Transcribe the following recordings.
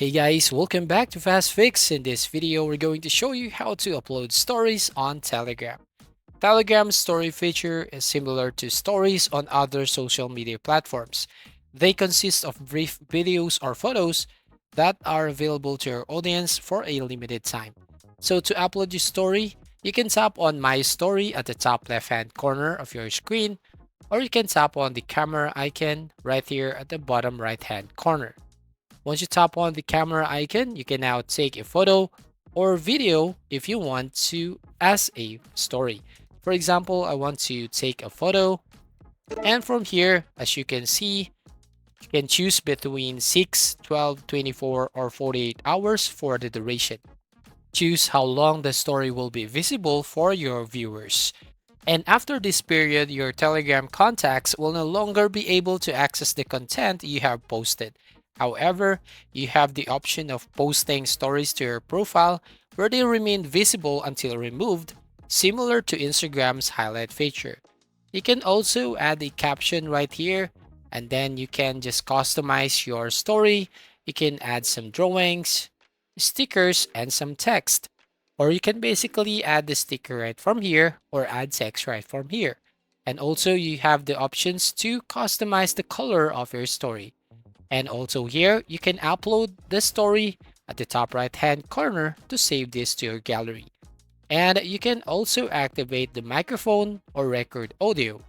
Hey guys, welcome back to Fast Fix. In this video, we're going to show you how to upload stories on Telegram. Telegram's story feature is similar to stories on other social media platforms. They consist of brief videos or photos that are available to your audience for a limited time. So to upload your story, you can tap on My Story at the top left-hand corner of your screen, or you can tap on the camera icon right here at the bottom right-hand corner. Once you tap on the camera icon, you can now take a photo or video if you want to as a story. For example, I want to take a photo, and from here, as you can see, you can choose between 6, 12, 24, or 48 hours for the duration. Choose how long the story will be visible for your viewers. And after this period, your Telegram contacts will no longer be able to access the content you have posted. However, you have the option of posting stories to your profile where they remain visible until removed, similar to Instagram's highlight feature. You can also add a caption right here, and then you can just customize your story. You can add some drawings, stickers, and some text. Or you can basically add the sticker right from here or add text right from here. And also you have the options to customize the color of your story. And also here you can upload the story at the top right hand corner to save this to your gallery. And you can also activate the microphone or record audio.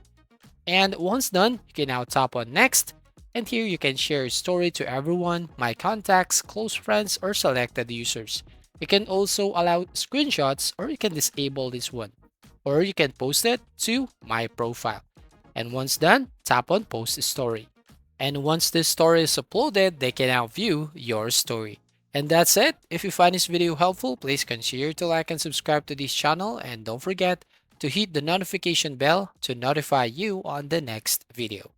And once done, you can now tap on next. And here you can share your story to everyone, my contacts, close friends, or selected users. You can also allow screenshots, or you can disable this one. Or you can post it to my profile. And once done, tap on post story. And once this story is uploaded, they can now view your story. And that's it. If you find this video helpful, please consider to like and subscribe to this channel, and don't forget to hit the notification bell to notify you on the next video.